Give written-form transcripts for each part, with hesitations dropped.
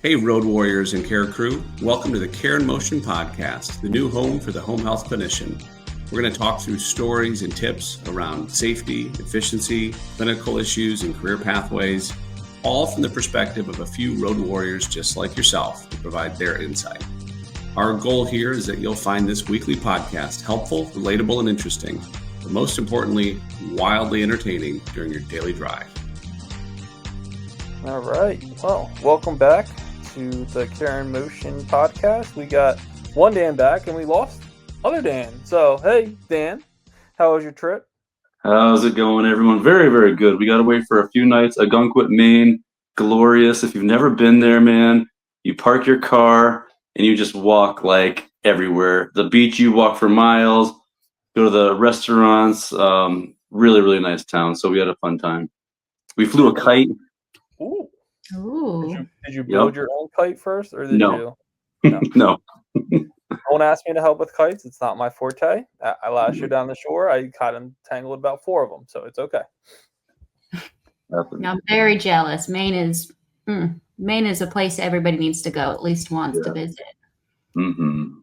Hey, Road Warriors and Care Crew. Welcome to the Care in Motion podcast, the new home for the home health clinician. We're going to talk through stories and tips around safety, efficiency, clinical issues, and career pathways, all from the perspective of a few road warriors just like yourself to provide their insight. Our goal here is that you'll find this weekly podcast helpful, relatable, and interesting, but most importantly, wildly entertaining during your daily drive. All right. Well, welcome back to the Care in Motion podcast. We got one Dan back and we lost other Dan. So, hey, Dan, how was your trip? How's it going, everyone? Very, very good. We got away for a few nights. Algonquin, Maine, glorious. If you've never been there, man, you park your car and you just walk like everywhere. The beach, you walk for miles, go to the restaurants. Really, really nice town. So we had a fun time. We flew a kite. Ooh. Ooh. Did you build your own kite first, or did No. you? No. Don't ask me to help with kites. It's not my forte. Last year down the shore, I caught and tangled about 4 of them, so it's okay. I'm very jealous. Maine is a place everybody needs to go at least once to visit. Mm-hmm.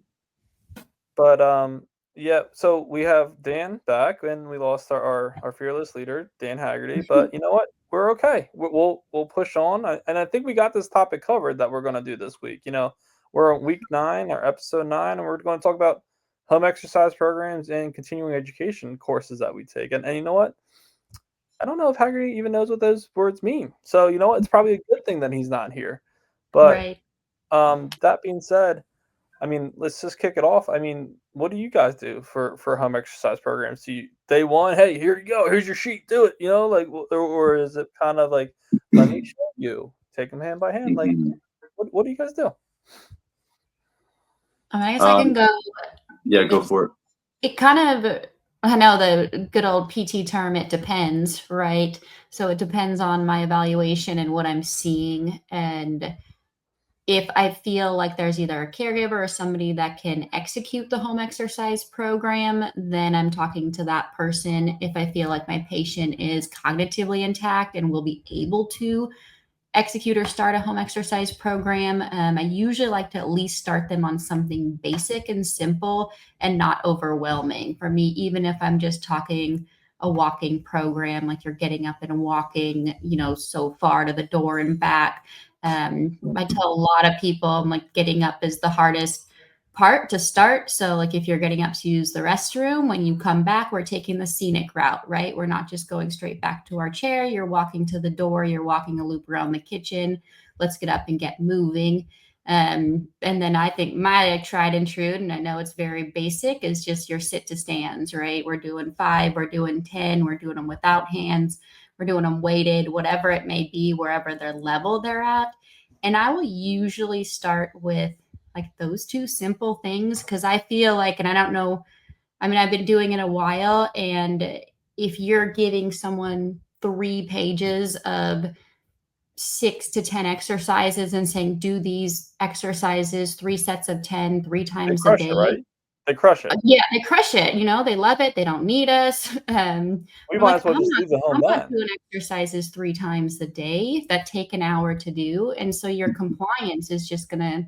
But yeah, so we have Dan back, and we lost our fearless leader, Dan Haggerty. But you know what? We're okay. We'll push on, and I think we got this topic covered that we're going to do this week. You know, we're on week 9 or episode 9, and we're going to talk about home exercise programs and continuing education courses that we take. And you know what? I don't know if Haggerty even knows what those words mean. So you know what? It's probably a good thing that he's not here. But Right. That being said, I mean, let's just kick it off. I mean, what do you guys do for home exercise programs? Do you, day one, hey, here you go, here's your sheet, do it, you know, like, or is it kind of like, let me show you, take them hand by hand? Like, what do you guys do? I guess I can go. Yeah, go for it. It kind of, I know the good old PT term, it depends, right? So it depends on my evaluation and what I'm seeing. And if I feel like there's either a caregiver or somebody that can execute the home exercise program, then I'm talking to that person. If I feel like my patient is cognitively intact and will be able to execute or start a home exercise program, I usually like to at least start them on something basic and simple and not overwhelming. For me, even if I'm just talking a walking program, like you're getting up and walking, so far to the door and back. I tell a lot of people, I'm like, getting up is the hardest part to start. So like if you're getting up to use the restroom, when you come back, we're taking the scenic route, right? We're not just going straight back to our chair. You're walking to the door, you're walking a loop around the kitchen. Let's get up and get moving. And then I think my tried and true, and I know it's very basic, is just your sit to stands, right? We're doing 5, we're doing 10, we're doing them without hands. We're doing them weighted, whatever it may be, wherever their level they're at. And I will usually start with like those 2 simple things, because I feel like, and I don't know, I mean, I've been doing it a while, and if you're giving someone 3 pages of 6 to 10 exercises and saying, do these exercises 3 sets of 10, 3 times a day. Right? They crush it. Yeah, they crush it. They love it. They don't need us. We might as well just leave the home then. I'm not doing exercises 3 times a day that take an hour to do. And so your compliance is just going to,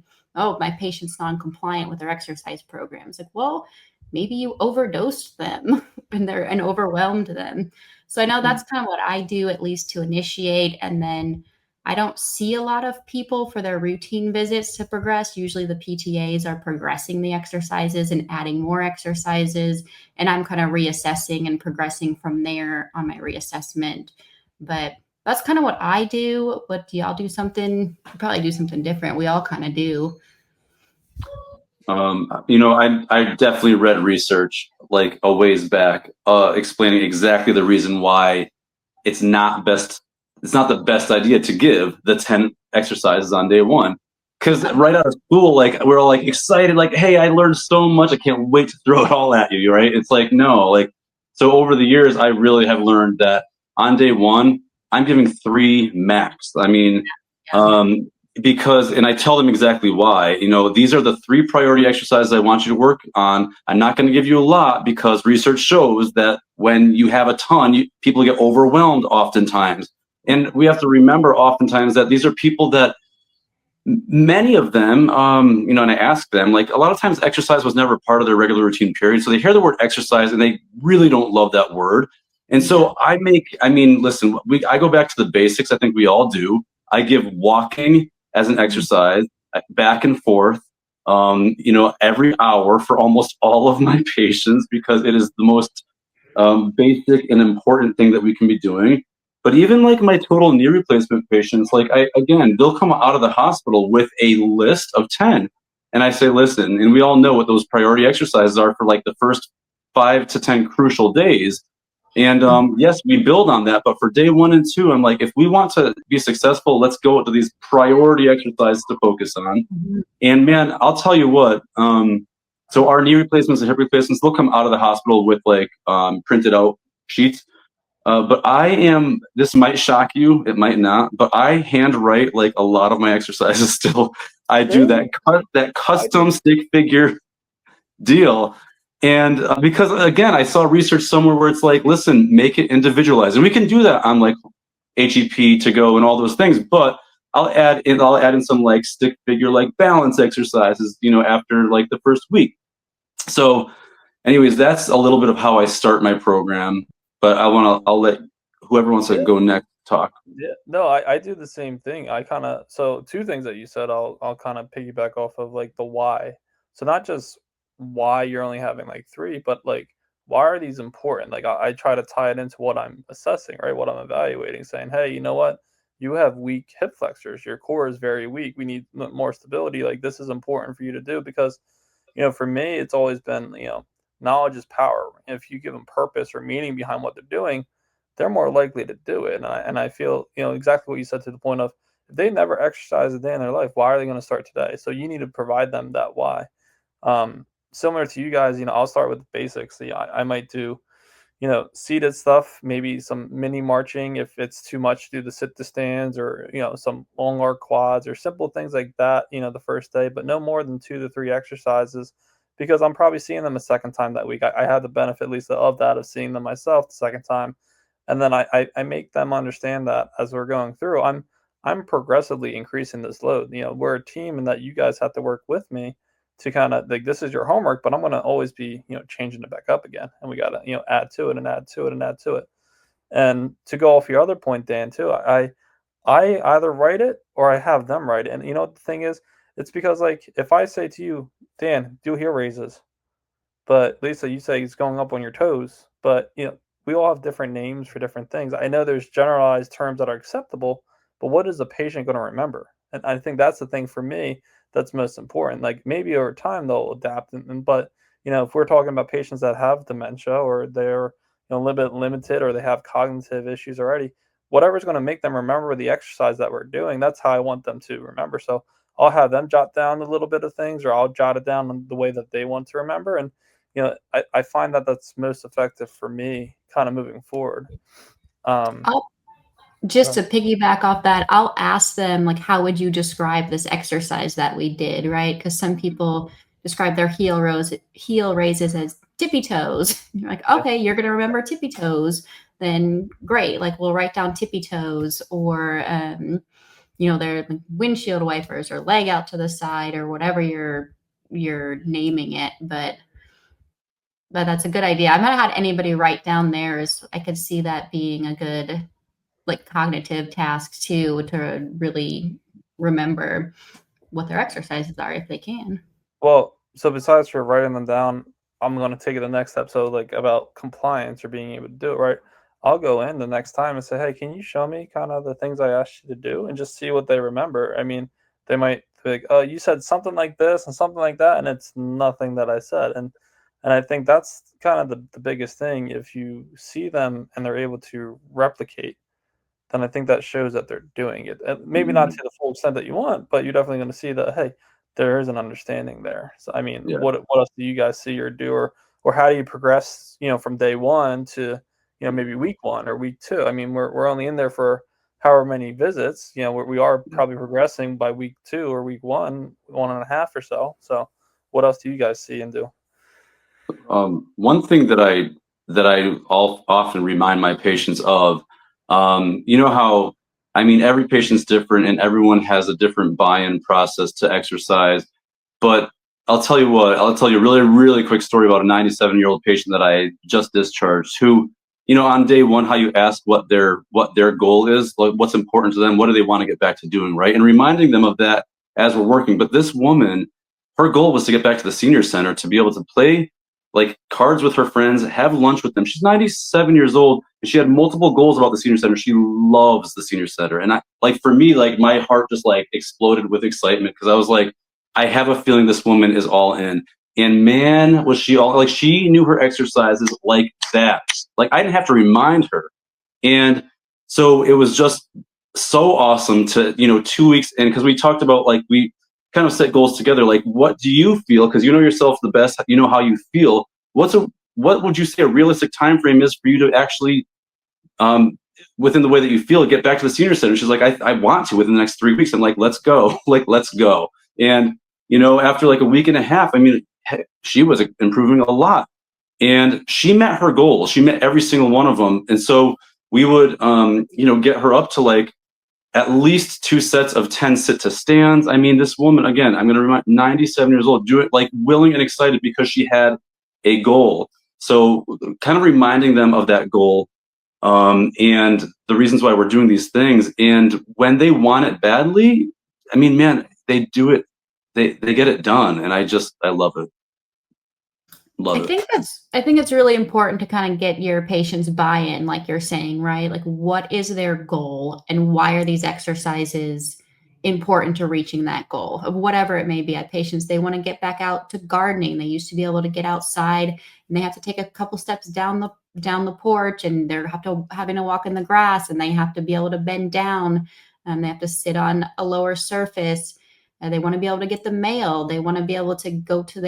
my patient's non-compliant with their exercise programs. Like, well, maybe you overdosed them and overwhelmed them. So I know that's kind of what I do, at least to initiate. And then I don't see a lot of people for their routine visits to progress. Usually the PTAs are progressing the exercises and adding more exercises, and I'm kind of reassessing and progressing from there on my reassessment. But that's kind of what I do. But do y'all do something? You probably do something different. We all kind of do. I definitely read research like a ways back, explaining exactly the reason why it's not the best idea to give the 10 exercises on day one. Because right out of school, like, we're all like excited, like, hey, I learned so much, I can't wait to throw it all at you, right? It's like, no, like, so over the years, I really have learned that on day one, I'm giving 3 max. I mean, because, and I tell them exactly why, these are the 3 priority exercises I want you to work on. I'm not going to give you a lot, because research shows that when you have a ton, people get overwhelmed oftentimes. And we have to remember oftentimes that these are people that Many of them, and I ask them, like, a lot of times exercise was never part of their regular routine period. So they hear the word exercise and they really don't love that word. And so listen, I go back to the basics. I think we all do. I give walking as an exercise back and forth, every hour for almost all of my patients, because it is the most basic and important thing that we can be doing. But even like my total knee replacement patients, they'll come out of the hospital with a list of 10. And I say, listen, and we all know what those priority exercises are for like the first 5 to 10 crucial days. And yes, we build on that. But for day 1 and 2, I'm like, if we want to be successful, let's go to these priority exercises to focus on. Mhm. And man, I'll tell you what, so our knee replacements and hip replacements, they'll come out of the hospital with like printed out sheets. But this might shock you, it might not, but I handwrite like a lot of my exercises still. I do that custom stick figure deal. And because again, I saw research somewhere where it's like, listen, make it individualized. And we can do that on like HEP to go and all those things, but I'll add in some like stick figure, like balance exercises, after like the first week. So anyways, that's a little bit of how I start my program, but I'll let whoever wants to go next talk. Yeah, no, I do the same thing. So two things that you said, I'll kind of piggyback off of, like, the why. So not just why you're only having like three, but like, why are these important? Like, I try to tie it into what I'm assessing, right? What I'm evaluating, saying, hey, you know what? You have weak hip flexors. Your core is very weak. We need more stability. Like, this is important for you to do because, for me, it's always been, knowledge is power. If you give them purpose or meaning behind what they're doing, they're more likely to do it. And I feel, exactly what you said, to the point of, if they never exercise a day in their life, why are they going to start today? So you need to provide them that why. Similar to you guys, I'll start with the basics. I might do, seated stuff, maybe some mini marching if it's too much to do the sit to stands, or, some long arc quads or simple things like that, the first day, but no more than 2 to 3 exercises, because I'm probably seeing them a second time that week. I had the benefit, at least, of that, of seeing them myself the second time. And then I make them understand that as we're going through, I'm progressively increasing this load. We're a team, and that you guys have to work with me to kind of, like, this is your homework, but I'm going to always be, changing it back up again. And we got to, add to it and add to it and add to it. And to go off your other point, Dan, too, I either write it or I have them write it. And what the thing is, it's because, like, if I say to you, Dan, do heel raises, but Lisa, you say it's going up on your toes, but we all have different names for different things. I know there's generalized terms that are acceptable, but what is the patient going to remember? And I think that's the thing for me that's most important. Like, maybe over time they'll adapt, but if we're talking about patients that have dementia, or they're a little bit limited, or they have cognitive issues already, whatever's going to make them remember the exercise that we're doing, that's how I want them to remember. So I'll have them jot down a little bit of things, or I'll jot it down in the way that they want to remember. And I find that that's most effective for me, kind of moving forward. I'll just to piggyback off that, I'll ask them, like, how would you describe this exercise that we did, right? Because some people describe their heel raises as tippy toes. You're like, okay, you're going to remember tippy toes. Then great. Like, we'll write down tippy toes, or, their windshield wipers, or leg out to the side, or whatever you're naming it. But that's a good idea. I've not had anybody write down theirs. I could see that being a good, like, cognitive task too, to really remember what their exercises are if they can. Well, so besides for writing them down, I'm going to take it the next step. So, like, about compliance or being able to do it right, I'll go in the next time and say, hey, can you show me kind of the things I asked you to do, and just see what they remember. I mean, they might be like, oh, you said something like this and something like that, and it's nothing that I said. And I think that's kind of the biggest thing. If you see them and they're able to replicate, then I think that shows that they're doing it. And maybe not to the full extent that you want, but you're definitely going to see that, hey, there is an understanding there. So, I mean, Yeah. what else do you guys see or do, or how do you progress, from day one to, maybe week 1 or week 2? I mean, we're only in there for however many visits. We are probably progressing by week 2 or week 1.5 or so. So, what else do you guys see and do? One thing that I often remind my patients of, you know how I mean, every patient's different and everyone has a different buy-in process to exercise. But I'll tell you a really, really quick story about a 97-year-old patient that I just discharged who, on day one, how you ask what their goal is, like what's important to them, what do they want to get back to doing, right? And reminding them of that as we're working. But this woman, her goal was to get back to the senior center to be able to play like cards with her friends, have lunch with them. She's 97 years old and she had multiple goals about the senior center. She loves the senior center. And for me, like my heart just like exploded with excitement because I was like, I have a feeling this woman is all in. And man, was she all like, she knew her exercises like that. Like I didn't have to remind her. And so it was just so awesome to, 2 weeks in, because we talked about like, we kind of set goals together. Like, what do you feel? Because you know yourself the best, you know how you feel. What would you say a realistic time frame is for you to actually, within the way that you feel, get back to the senior center? She's like, I want to within the next 3 weeks. I'm like, let's go. Like, let's go. And, after like a week and a half, I mean, she was improving a lot. And she met her goals. She met every single one of them. And so we would, get her up to like at least 2 sets of 10 sit to stands. I mean, this woman, again, I'm going to remind, 97 years old, do it like willing and excited because she had a goal. So kind of reminding them of that goal and the reasons why we're doing these things. And when they want it badly, I mean, man, they do it. They get it done. And I love it. I think it's really important to kind of get your patients buy-in, like you're saying, right? Like what is their goal and why are these exercises important to reaching that goal of whatever it may be? I have patients, they want to get back out to gardening. They used to be able to get outside and they have to take a couple steps down the porch and they're having to walk in the grass and they have to be able to bend down and they have to sit on a lower surface. They want to be able to get the mail. They want to be able to go to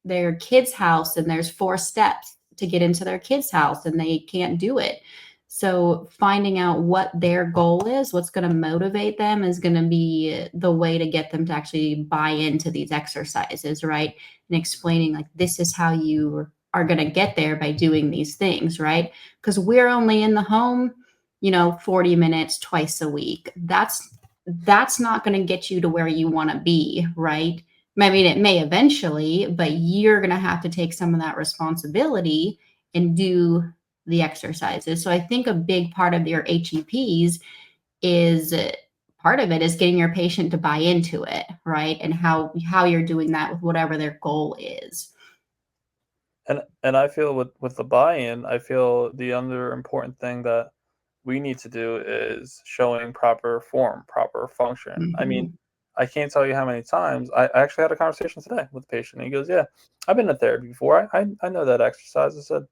their kid's house and there's 4 steps to get into their kid's house and they can't do it. So finding out what their goal is, what's going to motivate them is going to be the way to get them to actually buy into these exercises, right? And explaining like, this is how you are going to get there by doing these things, right? Because we're only in the home, 40 minutes twice a week. That's not going to get you to where you want to be, right? I mean, it may eventually, but you're going to have to take some of that responsibility and do the exercises. So I think a big part of your HEPs is part of it is getting your patient to buy into it, right? And how you're doing that with whatever their goal is. And I feel with the buy-in, I feel the other important thing that we need to do is showing proper form, proper function. Mm-hmm. I mean, I can't tell you how many times I actually had a conversation today with a patient. And he goes, "Yeah, I've been to therapy before. I know that exercise." I said,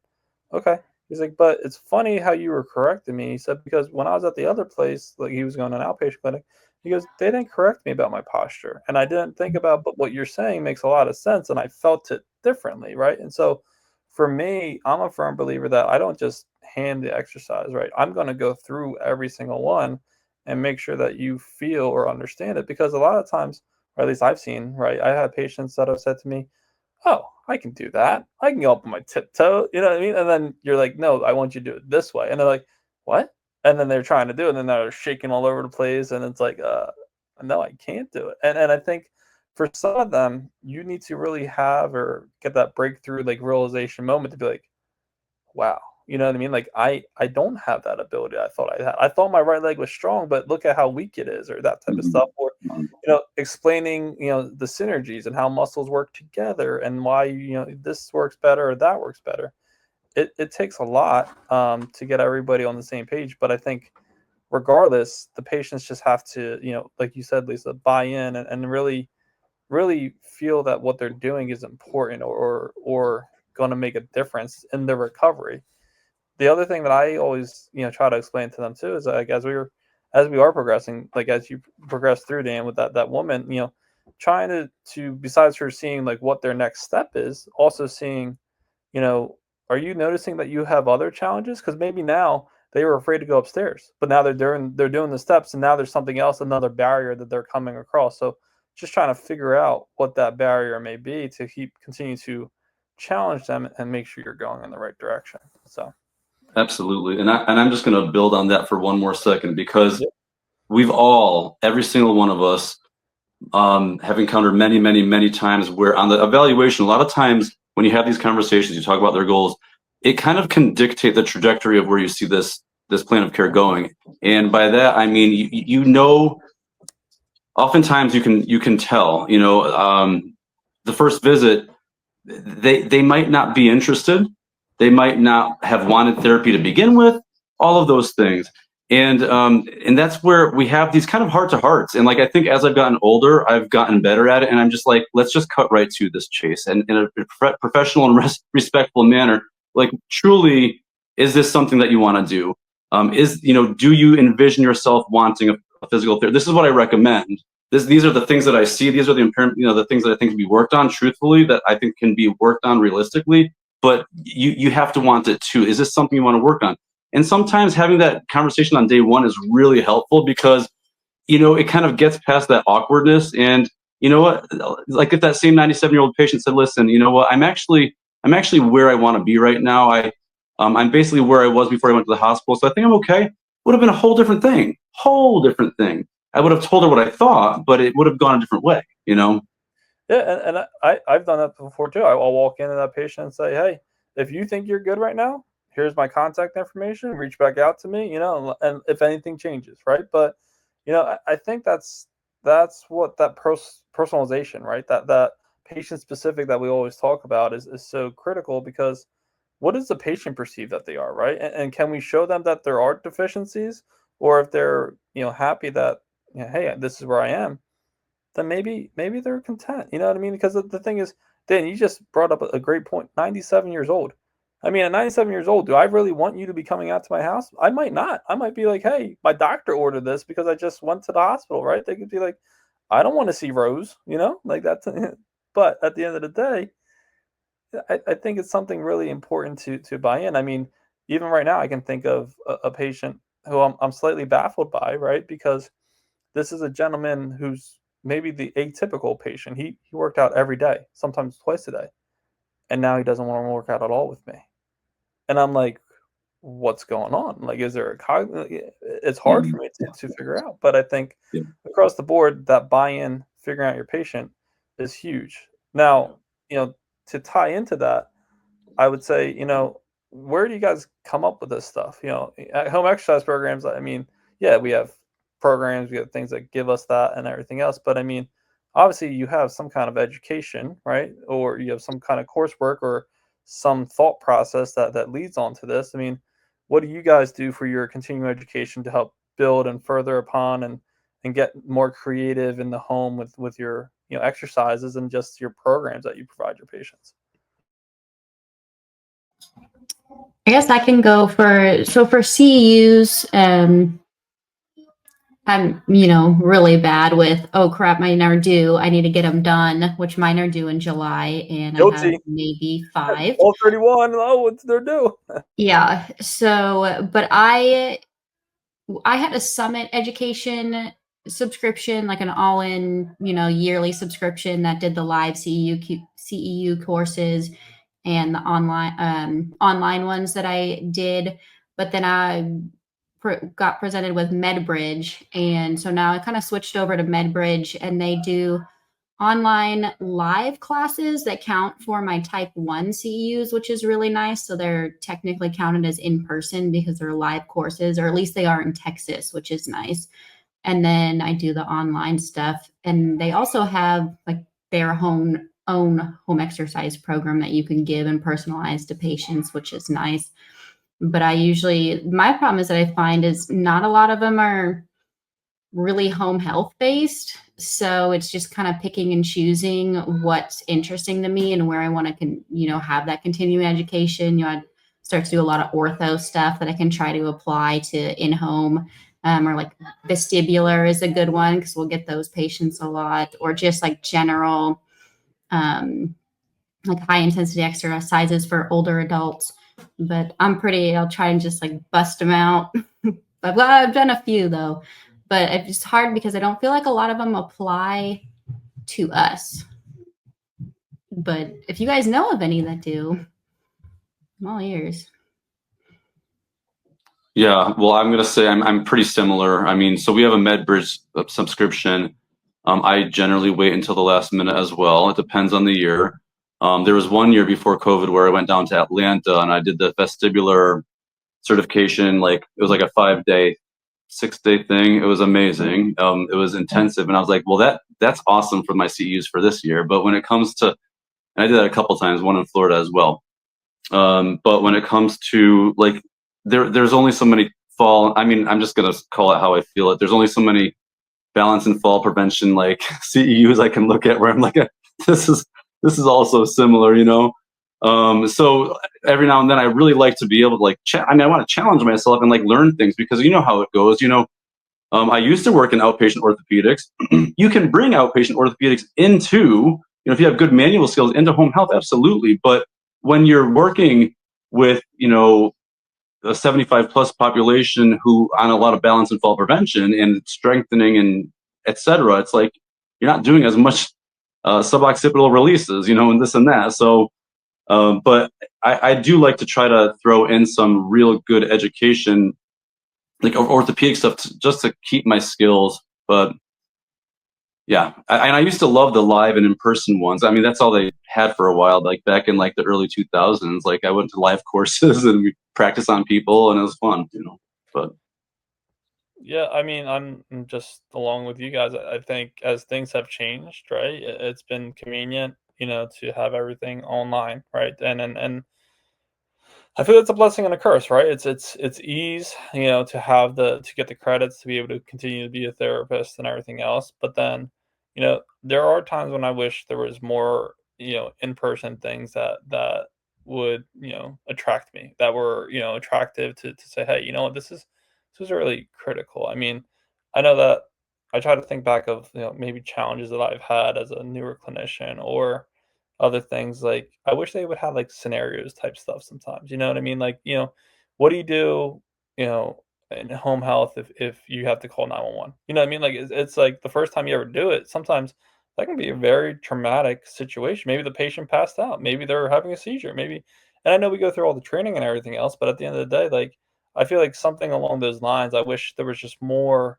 "Okay." He's like, "But it's funny how you were correcting me." He said, "Because when I was at the other place, like he was going to an outpatient clinic, he goes, they didn't correct me about my posture, and I didn't think about. But what you're saying makes a lot of sense, and I felt it differently, right?" And so, for me, I'm a firm believer that I don't just hand the exercise, right? I'm going to go through every single one and make sure that you feel or understand it, because a lot of times, or at least I've seen, right? I had patients that have said to me, "Oh, I can do that. I can go up on my tiptoe." You know what I mean? And then you're like, "No, I want you to do it this way." And they're like, "What?" And then they're trying to do it, and then they're shaking all over the place. And it's like, no, I can't do it. And I think for some of them, you need to really have or get that breakthrough, like realization moment to be like, wow, you know what I mean? Like I don't have that ability I thought I had. I thought my right leg was strong, but look at how weak it is, or that type of stuff. Or explaining, the synergies and how muscles work together and why, this works better or that works better. It takes a lot to get everybody on the same page. But I think regardless, the patients just have to, like you said, Lisa, buy in and really, really feel that what they're doing is important or going to make a difference in their recovery. The other thing that I always, try to explain to them too is like as we are progressing, like as you progress through, Dan, with that woman, trying to besides her seeing like what their next step is, also seeing, are you noticing that you have other challenges? Because maybe now they were afraid to go upstairs, but now they're doing the steps, and now there's something else, another barrier that they're coming across. So just trying to figure out what that barrier may be to continue to challenge them and make sure you're going in the right direction. So Absolutely. And I'm just going to build on that for one more second, because we've all, every single one of us, have encountered many, many, many times where on the evaluation, a lot of times when you have these conversations, you talk about their goals, it kind of can dictate the trajectory of where you see this plan of care going. And by that, I mean, you know, oftentimes you can tell, you know, the first visit, they might not be interested. They might not have wanted therapy to begin with, all of those things. And that's where we have these kind of heart to hearts. And like, I think as I've gotten older, I've gotten better at it. And I'm just like, let's just cut right to this, Chase, and in a professional and respectful manner. Like, truly, is this something that you want to do? You know, do you envision yourself wanting a physical therapy? This is what I recommend. These are the things that I see. These are the impairment, you know, the things that I think can be worked on truthfully, that I think can be worked on realistically. But you have to want it too. Is this something you want to work on? And sometimes having that conversation on day one is really helpful, because, you know, it kind of gets past that awkwardness. And you know what? Like, if that same 97-year-old patient said, "Listen, you know what? I'm actually where I want to be right now. I'm basically where I was before I went to the hospital. So I think I'm okay." Would have been a whole different thing. Whole different thing. I would have told her what I thought, but it would have gone a different way, you know? Yeah, and I've done that before too. I'll walk into that patient and say, "Hey, if you think you're good right now, here's my contact information. Reach back out to me, you know, and if anything changes, right?" But you know, I think that's what that personalization, right? That patient specific that we always talk about is so critical, because what does the patient perceive that they are, right? And can we show them that there are deficiencies, or if they're, you know, happy that, you know, hey, this is where I am, then maybe they're content. You know what I mean? Because the thing is, Dan, you just brought up a great point. 97 years old. I mean, at 97 years old, do I really want you to be coming out to my house? I might not. I might be like, hey, my doctor ordered this because I just went to the hospital, right? They could be like, I don't want to see Rose, you know, like that's. But at the end of the day, I think it's something really important to buy in. I mean, even right now, I can think of a patient who I'm slightly baffled by, right? Because this is a gentleman who's maybe the atypical patient. He worked out every day, sometimes twice a day, and now he doesn't want to work out at all with me. And I'm like, what's going on? Like, is there it's hard for me to figure out. But I think across the board, that buy-in, figuring out your patient, is huge. Now, you know, to tie into that, I would say, you know, where do you guys come up with this stuff? You know, at home exercise programs, I mean, yeah, we have programs, we have things that give us that and everything else. But I mean, obviously you have some kind of education, right? Or you have some kind of coursework or some thought process that leads on to this. I mean, what do you guys do for your continuing education to help build and further upon and get more creative in the home with your, you know, exercises and just your programs that you provide your patients? I guess I can go for CEUs. I'm, you know, really bad with, oh crap, mine are due. I need to get them done, which mine are due in July, and I have Guilty. maybe 5. 12/31. Oh, what's their due? Yeah. So, but I had a Summit education subscription, like an all-in, you know, yearly subscription that did the live CEU courses and the online ones that I did. But then I got presented with MedBridge, and so now I kind of switched over to MedBridge, and they do online live classes that count for my type 1 CEUs, which is really nice. So they're technically counted as in person because they're live courses, or at least they are in Texas, which is nice. And then I do the online stuff. And they also have like their own home exercise program that you can give and personalize to patients, which is nice. But my problem is that I find is not a lot of them are really home health based. So it's just kind of picking and choosing what's interesting to me and where I want to, have that continuing education. I start to do a lot of ortho stuff that I can try to apply to in-home, or like vestibular is a good one because we'll get those patients a lot, or just like general, like high intensity exercises for older adults. But I'll try and just like bust them out. I've done a few though, but it's hard because I don't feel like a lot of them apply to us. But if you guys know of any that do, I'm all ears. Yeah, well, I'm gonna say I'm pretty similar. I mean, so we have a MedBridge subscription. I generally wait until the last minute as well. It depends on the year. There was one year before COVID where I went down to Atlanta and I did the vestibular certification. Like it was like a 5-day, 6-day thing. It was amazing. It was intensive, and I was like, well, that's awesome for my CEUs for this year. But when it comes to, and I did that a couple times, one in Florida as well. But when it comes to like, there's only so many fall. I mean, I'm just gonna call it how I feel it. There's only so many balance and fall prevention like CEUs I can look at where I'm like, this is also similar, you know. So every now and then I really like to be able to like, I mean, I want to challenge myself and like learn things because you know how it goes, you know. I used to work in outpatient orthopedics. You can bring outpatient orthopedics into, you know, if you have good manual skills into home health, absolutely. But when you're working with, you know, a 75 plus population who on a lot of balance and fall prevention and strengthening and et cetera, it's like you're not doing as much suboccipital releases, you know, and this and that. So, but I do like to try to throw in some real good education, like orthopedic stuff, just to keep my skills. But yeah, and I used to love the live and in-person ones. I mean, that's all they had for a while, like back in like the early 2000s. Like I went to live courses and we practiced on people, and it was fun, you know. But Yeah, I mean, I'm just along with you guys. I think as things have changed, right? It's been convenient, you know, to have everything online, right? And I feel it's a blessing and a curse, right? It's ease, you know, to have to get the credits to be able to continue to be a therapist and everything else. But then, you know, there are times when I wish there was more, you know, in person things that would, you know, attract me, that were, you know, attractive to say, hey, you know what, this is really critical. I mean, I know that I try to think back of, you know, maybe challenges that I've had as a newer clinician or other things, like, I wish they would have, like, scenarios type stuff sometimes, you know what I mean? Like, you know, what do you know, in home health if you have to call 911? You know what I mean? Like, it's like the first time you ever do it, sometimes that can be a very traumatic situation. Maybe the patient passed out, maybe they're having a seizure, maybe, and I know we go through all the training and everything else, but at the end of the day, like, I feel like something along those lines, I wish there was just more,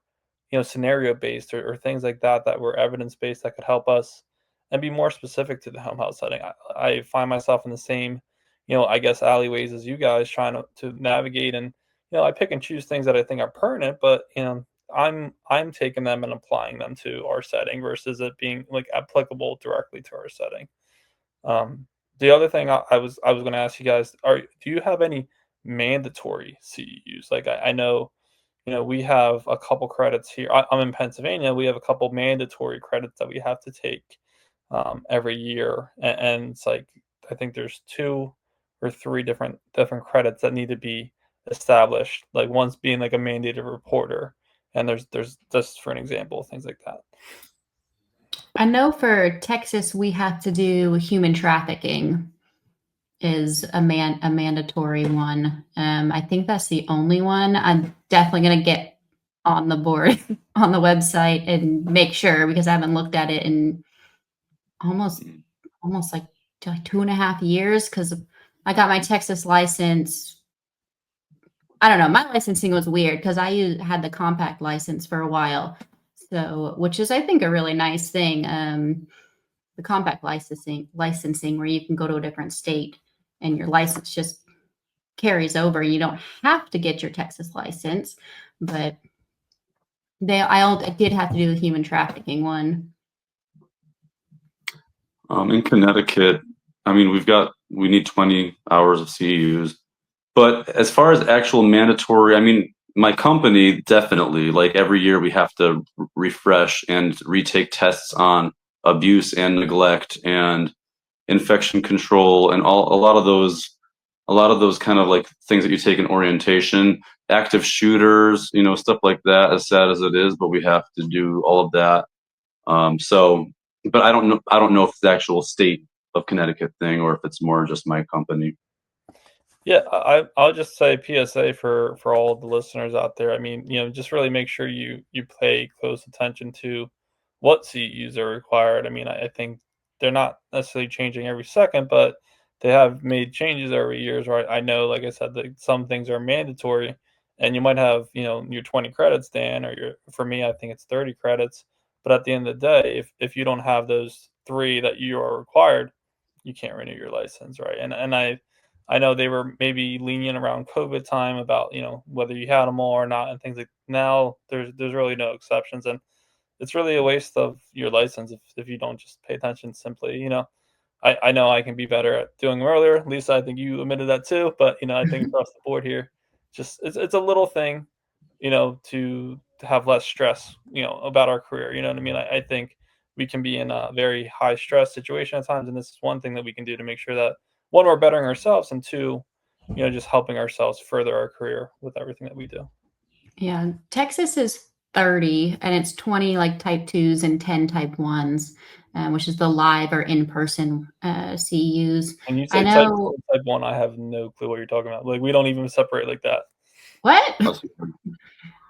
you know, scenario based or things like that that were evidence based that could help us and be more specific to the home health setting. I find myself in the same, you know, I guess alleyways as you guys trying to navigate, and you know, I pick and choose things that I think are pertinent, but you know, I'm taking them and applying them to our setting versus it being like applicable directly to our setting. The other thing I was going to ask you guys, do you have any mandatory CEUs? Like I know, you know, we have a couple credits here. I'm in Pennsylvania. We have a couple mandatory credits that we have to take every year, and it's like I think there's 2 or 3 different credits that need to be established. Like one's being like a mandated reporter, and there's just for an example things like that. I know for Texas, we have to do human trafficking is a mandatory one. I think that's the only one. I'm definitely gonna get on the board on the website and make sure because I haven't looked at it in almost almost like 2.5 years because I got my Texas license. I don't know. My licensing was weird because had the compact license for a while, so which is I think a really nice thing. The compact licensing where you can go to a different state and your license just carries over. You don't have to get your Texas license, but I did have to do the human trafficking one. in Connecticut, I mean, we need 20 hours of CEUs. But as far as actual mandatory, I mean, my company definitely, like every year we have to refresh and retake tests on abuse and neglect and infection control and a lot of those kind of like things that you take in orientation, active shooters, you know, stuff like that, as sad as it is, but we have to do all of that. So, but I don't know if it's the actual state of Connecticut thing or if it's more just my company. Yeah, I'll just say PSA for all the listeners out there. I mean, you know, just really make sure you pay close attention to what CEUs are required. I mean, I think they're not necessarily changing every second, but they have made changes over years. Right? I know, like I said, that some things are mandatory, And you might have, your 20 credits, Dan, or for me, I think it's 30 credits. But at the end of the day, if you don't have those 3 that you are required, you can't renew your license, right? And I know they were maybe lenient around COVID time about, whether you had them all or not and things like. Now there's really no exceptions, and it's really a waste of your license if you don't just pay attention simply. I know I can be better at doing them earlier. Lisa, I think you admitted that too. But I think across the board here, just it's a little thing, to have less stress, about our career. You know what I mean? I think we can be in a very high stress situation at times, and this is one thing that we can do to make sure that, one, we're bettering ourselves, and two, just helping ourselves further our career with everything that we do. Yeah, Texas is 30 and it's 20 like type 2s and 10 type 1s, which is the live or in-person CEUs. When you I say type know 2 and type 1, I have no clue what you're talking about. Like, we don't even separate like that. what?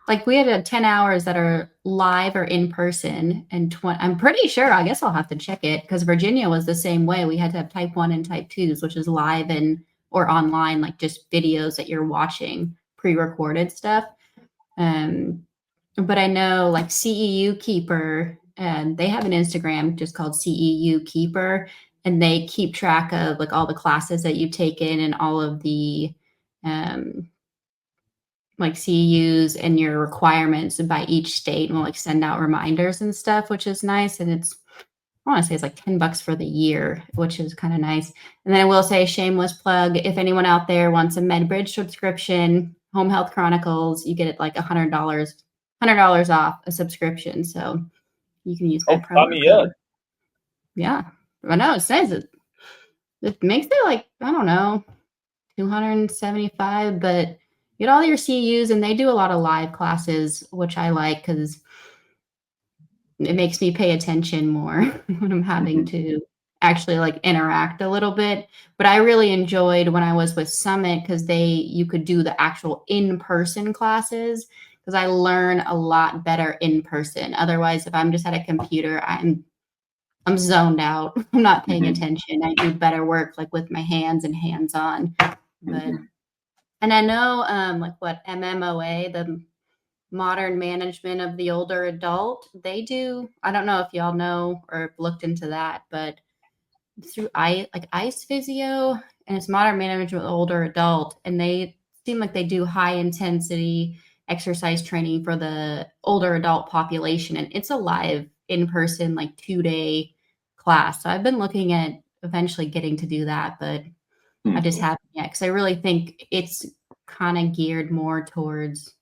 Like we had 10 hours that are live or in person, and I'm pretty sure, I guess I'll have to check it, because Virginia was the same way. We had to have type 1 and type 2s, which is live and or online, like just videos that you're watching, pre-recorded stuff. But I know like CEU Keeper, and they have an Instagram just called CEU Keeper, and they keep track of like all the classes that you've taken and all of the like CEUs and your requirements by each state, and will like send out reminders and stuff, which is nice. And I want to say it's like $10 for the year, which is kind of nice. And then I will say, shameless plug, if anyone out there wants a MedBridge subscription, Home Health Chronicles, you get it like $100 off a subscription. So you can use my promo sign me code. up. Yeah, I know it says it makes it like, I don't know, $275, but you get all your CEUs, and they do a lot of live classes, which I like because it makes me pay attention more when I'm having to actually like interact a little bit. But I really enjoyed when I was with Summit, because you could do the actual in-person classes, because I learn a lot better in person. Otherwise, if I'm just at a computer, I'm zoned out. I'm not paying attention. I do better work like with my hands and hands-on. But and I know like what MMOA, the Modern Management of the Older Adult, they do. I don't know if y'all know or looked into that, but through ICE Physio, and it's Modern Management of the Older Adult, and they seem like they do high intensity exercise training for the older adult population, and it's a live in-person like 2-day class. So I've been looking at eventually getting to do that, but I just haven't yet, because I really think it's kind of geared more towards,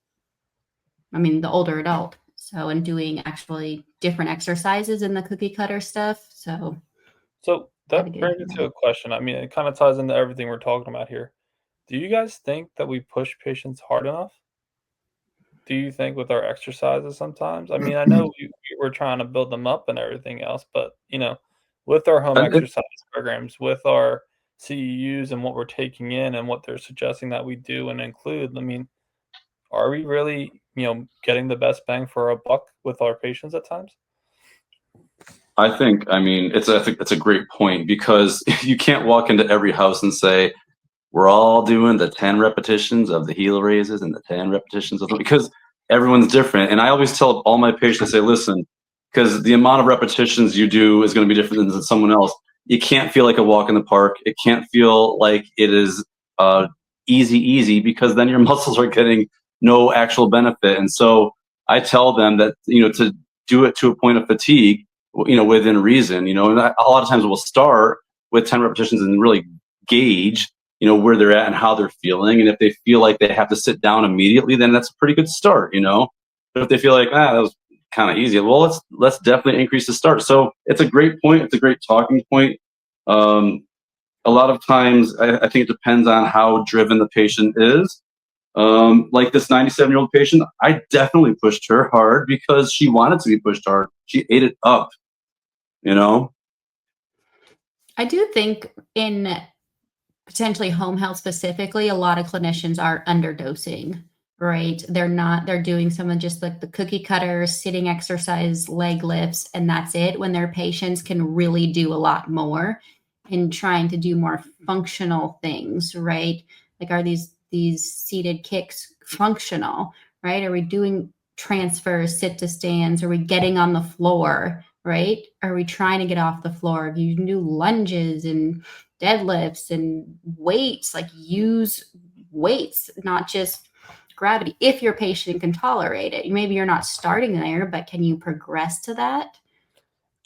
the older adult. So, and doing actually different exercises in the cookie cutter stuff. So That brings me to a question. It kind of ties into everything we're talking about here. Do you guys think that we push patients hard enough? Do you think with our exercises sometimes? I know we're trying to build them up and everything else, but with our home exercise programs, with our CEUs and what we're taking in and what they're suggesting that we do and include, are we really, getting the best bang for our buck with our patients at times? I think it's a great point, because you can't walk into every house and say, we're all doing the 10 repetitions of the heel raises and the 10 repetitions of because everyone's different. And I always tell all my patients, say, listen, because the amount of repetitions you do is going to be different than someone else. You can't feel like a walk in the park. It can't feel like it is easy, because then your muscles are getting no actual benefit. And so I tell them that, to do it to a point of fatigue, within reason, and a lot of times we'll start with 10 repetitions and really gauge, where they're at and how they're feeling. And if they feel like they have to sit down immediately, then that's a pretty good start, But if they feel like, that was kind of easy, well, let's definitely increase the start. So it's a great point. It's a great talking point. A lot of times, I think it depends on how driven the patient is. Like this 97-year-old patient, I definitely pushed her hard because she wanted to be pushed hard. She ate it up, I do think in potentially home health specifically, a lot of clinicians are underdosing, right? They're doing some of just like the cookie cutter sitting exercise, leg lifts, and that's it, when their patients can really do a lot more in trying to do more functional things, right? Like, are these seated kicks functional, right? Are we doing transfers, sit to stands? Are we getting on the floor, right? Are we trying to get off the floor? If you can do lunges and deadlifts and weights, like use weights, not just gravity, if your patient can tolerate it. Maybe you're not starting there, but can you progress to that?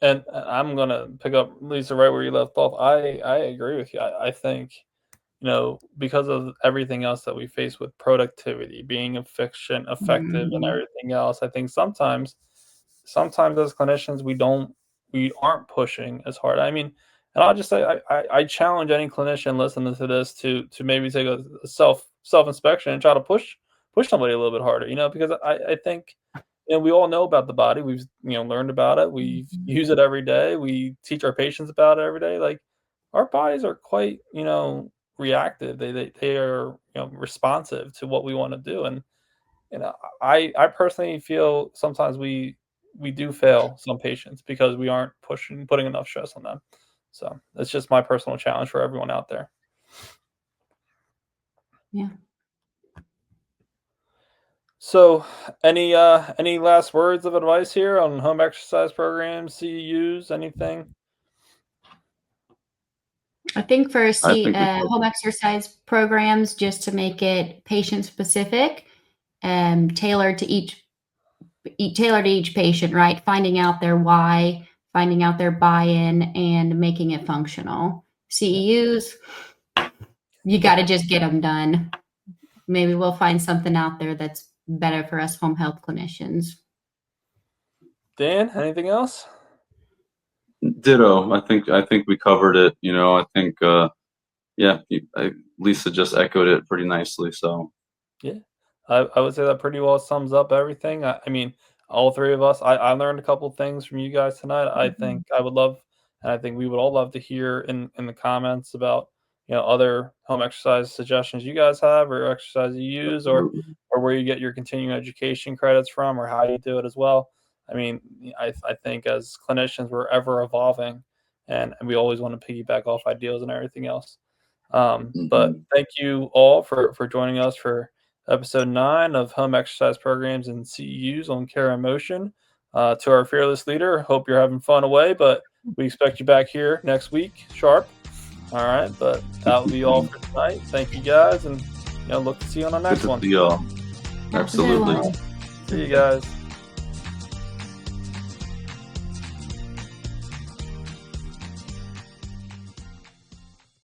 And I'm going to pick up, Lisa, right where you left off. I agree with you. I think, because of everything else that we face with productivity, being efficient, effective, and everything else, I think sometimes as clinicians, we aren't pushing as hard. I mean, and I'll just say, I challenge any clinician listening to this to maybe take a self inspection and try to push somebody a little bit harder, because I think, we all know about the body. We've, learned about it. We use it every day. We teach our patients about it every day. Like, our bodies are quite, reactive. They are, responsive to what we want to do. And, I personally feel sometimes we do fail some patients because we aren't putting enough stress on them. So that's just my personal challenge for everyone out there. Yeah. So, any last words of advice here on home exercise programs, CEUs, anything? I think for home exercise programs, just to make it patient specific and tailored to each patient, right? Finding out their why, finding out their buy-in, and making it functional. CEUs, you got to just get them done. Maybe we'll find something out there that's better for us home health clinicians. Dan, anything else? Ditto. I think we covered it. I think Lisa just echoed it pretty nicely. So yeah, I would say that pretty well sums up everything. I mean, all three of us. I learned a couple things from you guys tonight. I think I would love, and I think we would all love to hear in the comments about other home exercise suggestions you guys have, or exercise you use, or where you get your continuing education credits from, or how you do it as well. I mean, I think as clinicians we're ever evolving, and we always want to piggyback off ideas and everything else. But thank you all for joining us for episode 9 of Home Exercise Programs and CEUs on Care and Motion. To our fearless leader, hope you're having fun away, but we expect you back here next week, sharp. All right, but that will be all for tonight. Thank you guys, and look to see you on the next one. Absolutely. See you guys.